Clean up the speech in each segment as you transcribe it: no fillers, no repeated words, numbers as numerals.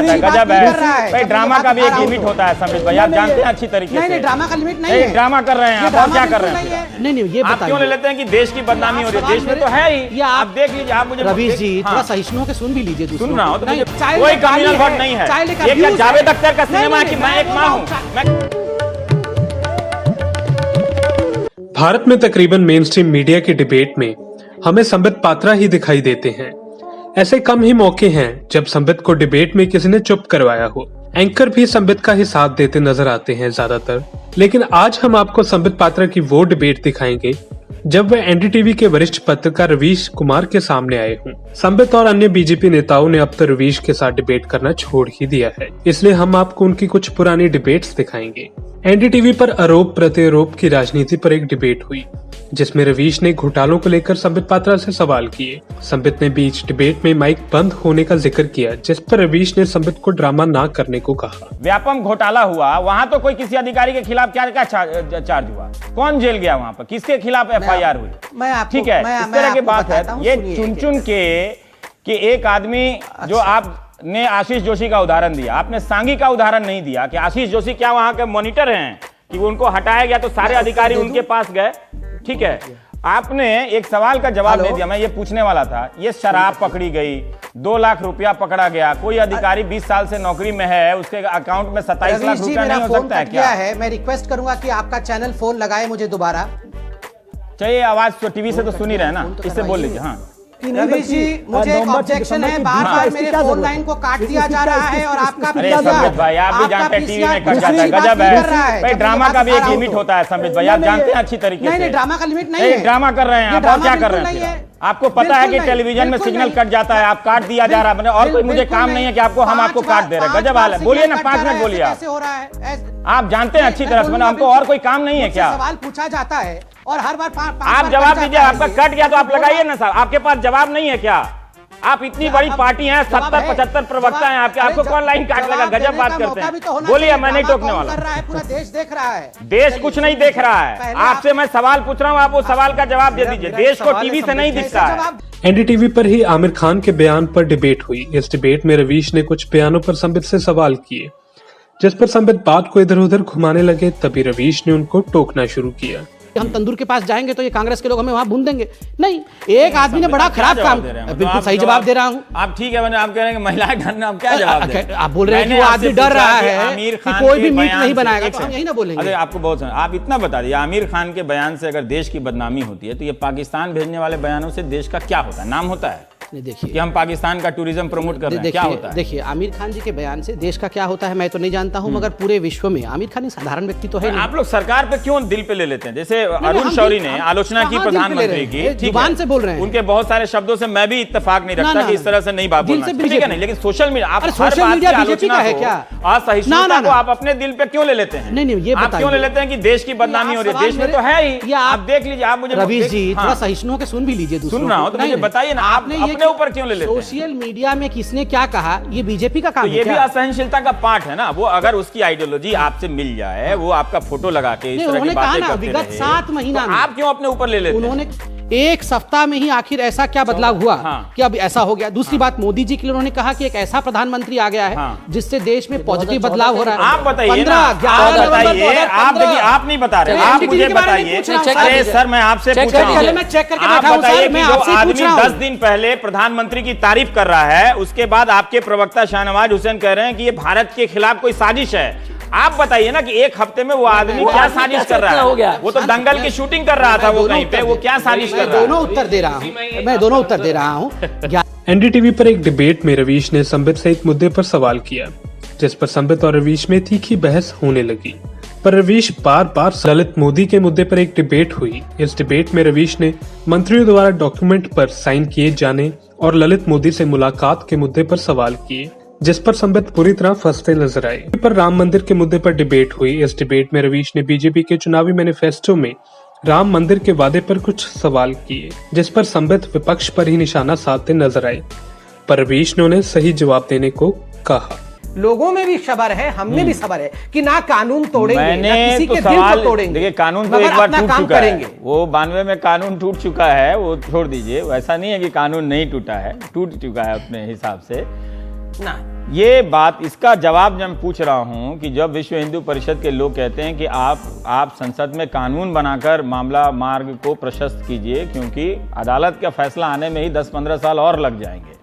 जाता है, गजब है भाई। ड्रामा का भी एक लिमिट होता है संबित भाई, आप जानते हैं अच्छी तरीके से। नहीं, ड्रामा का लिमिट नहीं है। ड्रामा कर रहे हैं आप, और क्या कर रहे हैं? नहीं, ये आप क्यों ले लेते हैं कि देश की बदनामी हो रही है? देश में तो है ही, आप देख लीजिए। आप मुझे रवीश जी थोड़ा सहिष्णु होकर सुन भी लीजिए। सुन रहा हूँ तो कोई कम्युनल वोट नहीं है। ये क्या जावेद अख्तर का सिनेमा है कि मैं एक माँ हूँ? भारत में तकरीबन मेन स्ट्रीम मीडिया की डिबेट में हमें संबित पात्रा ही दिखाई देते हैं। ऐसे कम ही मौके हैं जब संबित को डिबेट में किसी ने चुप करवाया हो। एंकर भी संबित का ही साथ देते नजर आते हैं ज्यादातर, लेकिन आज हम आपको संबित पात्रा की वो डिबेट दिखाएंगे जब वह एनडीटीवी के वरिष्ठ पत्रकार रवीश कुमार के सामने आए हों। संबित और अन्य बीजेपी नेताओं ने अब तो रवीश के साथ डिबेट करना छोड़ ही दिया है, इसलिए हम आपको उनकी कुछ पुरानी डिबेट्स दिखाएंगे। एनडीटीवी पर आरोप प्रत्यारोप की राजनीति पर एक डिबेट हुई जिसमें रवीश ने घोटालों को लेकर संबित पात्रा से सवाल किए। संबित ने बीच डिबेट में माइक बंद होने का जिक्र किया, जिस पर रवीश ने संबित को ड्रामा ना करने को कहा। व्यापम घोटाला हुआ, वहाँ तो कोई किसी अधिकारी के खिलाफ क्या क्या चार्ज हुआ? कौन जेल गया वहाँ पर? किसके खिलाफ एफआईआर हुई? ठीक है, इस तरह की बात है। ये चुन चुन के एक आदमी जो आपने आशीष जोशी का उदाहरण दिया, आपने सांगी का उदाहरण नहीं दिया कि आशीष जोशी क्या वहाँ के मॉनिटर हैं कि उनको हटाया गया तो सारे अधिकारी उनके पास गए। ठीक है, आपने एक सवाल का जवाब नहीं दिया। मैं ये पूछने वाला था, ये शराब पकड़ी गई, 2 लाख रुपया पकड़ा गया, कोई अधिकारी 20 साल से नौकरी में है, उसके अकाउंट में 27 लाख रुपया नहीं हो सकता है क्या? है, मैं रिक्वेस्ट करूंगा कि आपका चैनल फोन लगाए मुझे दोबारा। चाहिए आवाज तो टीवी से तो सुनी रहे ना, इससे बोल लीजिए। हाँ रवीश जी, मुझे एक ऑब्जेक्शन है, बार-बार मेरे फोन लाइन को काट दिया जा रहा है और आपका संबित भाई आप भी जानते हैं टीवी में कट जाता है, गजब है भाई। ड्रामा का भी एक लिमिट होता है संबित भाई, आप जानते हैं अच्छी तरीके से। नहीं, ड्रामा का लिमिट नहीं है। ड्रामा कर रहे हैं आप, और क्या कर रहे हैं? आपको पता है कि टेलीविजन में सिग्नल कट जाता है, आप काट दिया जा रहा है, और कोई मुझे काम नहीं है कि आपको हम आपको काट दे रहे हैं। गजब हाल है, बोलिए ना, 5 मिनट बोलिए आप जानते हैं अच्छी तरह से, हमको और कोई काम नहीं है क्या? सवाल पूछा जाता है और हर बार आप जवाब दीजिए। आपका कट गया तो आप लगाइए ना साहब, आपके पास जवाब नहीं है क्या? आप इतनी बड़ी पार्टी हैं, 70-75 प्रवक्ता हैं आपके, आपको कौन लाइन काट लगा? गजब बात करते हैं। बोलिए, मैं नहीं टोकने वाला। पूरा देश देख रहा है। देश कुछ नहीं देख रहा है, आपसे मैं सवाल पूछ रहा हूँ, आप वो सवाल का जवाब दे दीजिए। देश को टीवी से नहीं दिखता है। एनडीटीवी पर ही आमिर खान के बयान पर डिबेट हुई। इस डिबेट में रवीश ने कुछ बयानों पर संबित से सवाल किए, जिस पर संबित बात को इधर उधर घुमाने लगे। तभी रवीश ने उनको टोकना शुरू किया। हम तंदूर के पास जाएंगे तो ये कांग्रेस के लोग हमें वहां भून देंगे। नहीं, एक आदमी ने बड़ा खराब काम, बिल्कुल सही जवाब दे रहा हूँ। आप ठीक है, मैंने आप कह रहे हैं महिलाएं डरना, आप क्या जवाब दे? आप बोल रहे हैं कि वो आदमी डर रहा है कि कोई भी मीट नहीं बनाएगा, तो हम यही ना बोलेंगे। अरे आपको बहुत आप इतना बता दीजिए, आमिर खान के बयान से अगर देश की बदनामी होती है तो ये पाकिस्तान भेजने वाले बयानों से देश का क्या होता है? नाम होता है देखिए कि हम पाकिस्तान का टूरिज्म प्रमोट कर रहे हैं, क्या होता है? देखिए, आमिर खान जी के बयान से देश का क्या होता है मैं तो नहीं जानता हूं, मगर पूरे विश्व में आमिर खान एक साधारण व्यक्ति तो है। आप लोग सरकार पे क्यों दिल पे ले लेते हैं? जैसे अरुण शौरी ने आलोचना की प्रधानमंत्री की, जुबान से बोल रहे हैं, उनके बहुत सारे शब्दों से मैं भी इत्तेफाक नहीं रखता कि इस तरह से नहीं बात बोलना चाहिए, नहीं, लेकिन सोशल मीडिया, आप सोशल मीडिया बीजेपी का है क्या? असहिष्णुता को आप अपने दिल पे क्यों ले लेते हैं? नहीं, ये आप क्यों ले लेते हैं कि देश की बदनामी हो रही है? देश में तो है ही, आप देख लीजिए। आप मुझे रवीश जी थोड़ा सहिष्णु होकर सुन भी लीजिए। सुन रहा हूँ तो मुझे बताइए ना, आप अपने ऊपर क्यों ले लेते हैं? सोशल मीडिया में किसने क्या कहा, ये बीजेपी का काम है? ये भी असहनशीलता का पार्ट है ना। वो अगर उसकी आइडियोलॉजी आपसे मिल जाए, वो आपका फोटो लगा के इस तरह की बातें करते रहे, विगत 7 महीना में आप क्यों अपने ऊपर ले लेते हैं? उन्होंने एक सप्ताह में ही आखिर ऐसा क्या बदलाव हुआ कि अब ऐसा हो गया? दूसरी बात, मोदी जी के लिए उन्होंने कहा कि एक ऐसा प्रधानमंत्री आ गया है जिससे देश में पॉजिटिव बदलाव हो रहा है। आप बताइए ना, आप बताइए। आप देखिए, आप नहीं बता रहे, आप मुझे बताइए। अरे सर, मैं आपसे पूछ रहा हूँ, मैं चेक करके आप बताइए कि जो आदमी 10 दिन पहले प्रधानमंत्री की तारीफ कर रहा है, उसके बाद आपके प्रवक्ता शाहनवाज हुसैन कह रहे हैं कि ये भारत के खिलाफ कोई साजिश है। आप बताइए ना कि एक हफ्ते में वो आदमी क्या साजिश कर रहा है? वो तो दंगल की शूटिंग कर रहा था वो कहीं पे, वो क्या साजिश कर रहा है? दोनों उत्तर दे रहा हूँ, मैं दोनों उत्तर दे रहा हूँ। एनडीटीवी पर एक डिबेट में रवीश ने संबित से एक मुद्दे पर सवाल किया, जिस पर संबित और रवीश में तीखी बहस होने लगी। पर रवीश बार ललित मोदी के मुद्दे पर एक डिबेट हुई। इस डिबेट में रवीश ने मंत्रियों द्वारा डॉक्यूमेंट पर साइन किए जाने और ललित मोदी से मुलाकात के मुद्दे पर सवाल किए, जिस पर संबित पूरी तरह फंसते नजर आए। पर राम मंदिर के मुद्दे पर डिबेट हुई। इस डिबेट में रवीश ने बीजेपी के चुनावी मैनिफेस्टो में राम मंदिर के वादे पर कुछ सवाल किए, जिस पर संबित विपक्ष पर ही निशाना साधते नजर आए। पर रवीश ने उन्हें सही जवाब देने को कहा। लोगों में भी सब्र है, हम में भी सब्र है कि ना कानून तोड़ेंगे, ना किसी के दिल को तोड़ेंगे। देखिए, कानून तो एक बार टूट चुका है, वो 92 में कानून टूट चुका है, वो छोड़ दीजिए। ऐसा नहीं है कि कानून नहीं टूटा है, टूट चुका है अपने हिसाब से ना। ये बात, इसका जवाब जब मैं पूछ रहा हूं कि जब विश्व हिंदू परिषद के लोग कहते हैं कि आप संसद में कानून बनाकर मामला मार्ग को प्रशस्त कीजिए, क्योंकि अदालत का फैसला आने में ही 10-15 साल और लग जाएंगे,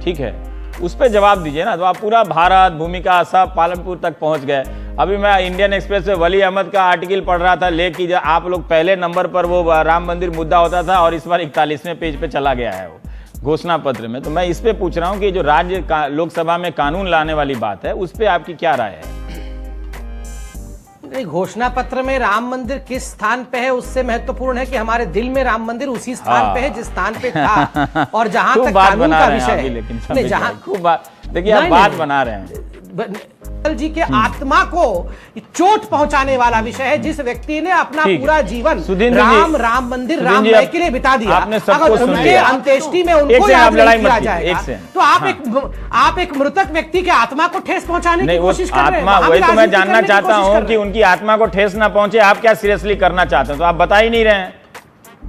ठीक है, उस पर जवाब दीजिए ना। तो आप पूरा भारत, भूमिका, सब पालनपुर तक पहुंच गए। अभी मैं इंडियन एक्सप्रेस पे वली अहमद का आर्टिकल पढ़ रहा था, लेकिन आप लोग पहले नंबर पर वो राम मंदिर मुद्दा होता था और इस बार 41वें पेज पे चला गया है वो घोषणा पत्र में। तो मैं इस पे पूछ रहा हूँ कि जो राज्य लोकसभा में कानून लाने वाली बात है, उस पर आपकी क्या राय है? घोषणा पत्र में राम मंदिर किस स्थान पे है उससे महत्वपूर्ण है कि हमारे दिल में राम मंदिर उसी स्थान पे है जिस स्थान पे था। और जहां तक कानून का विषय है, जहां खूब बात, देखिए आप बात बना रहे हैं जी के आत्मा को चोट पहुंचाने वाला विषय है। जिस व्यक्ति ने अपना पूरा जीवन राम मंदिर राममय के लिए बिता दिया, अगर उनके अंत्येष्टि में उनको याद नहीं किया जाएगा तो आप एक मृतक व्यक्ति के आत्मा को ठेस पहुंचाने की कोशिश कर रहे हैं। वही तो मैं जानना चाहता हूं कि उनकी आत्मा को ठेस ना पहुंचे, आप क्या सीरियसली करना चाहते हैं? तो आप बता ही नहीं रहे हैं।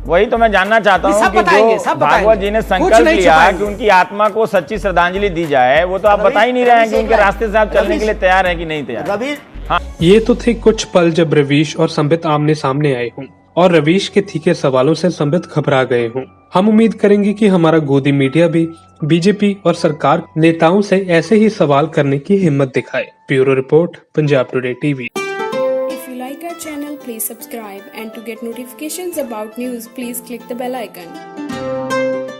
वही तो मैं जानना चाहता हूँ कि जो भागवत जी ने संकल्प लिया कि उनकी आत्मा को सच्ची श्रद्धांजलि दी जाए, वो तो आप बता ही नहीं रहे हैं कि उनके रास्ते से आप चलने के लिए तैयार हैं कि नहीं तैयार। हाँ। ये तो थे कुछ पल जब रवीश और संबित आमने सामने आए हों और रवीश के तीखे सवालों से संबित घबरा गए हों। हम उम्मीद करेंगे कि हमारा गोदी मीडिया भी बीजेपी और सरकार नेताओं से ऐसे ही सवाल करने की हिम्मत दिखाए। Bureau report, Punjab today TV. Channel, please subscribe, and to get notifications about news, please click the bell icon.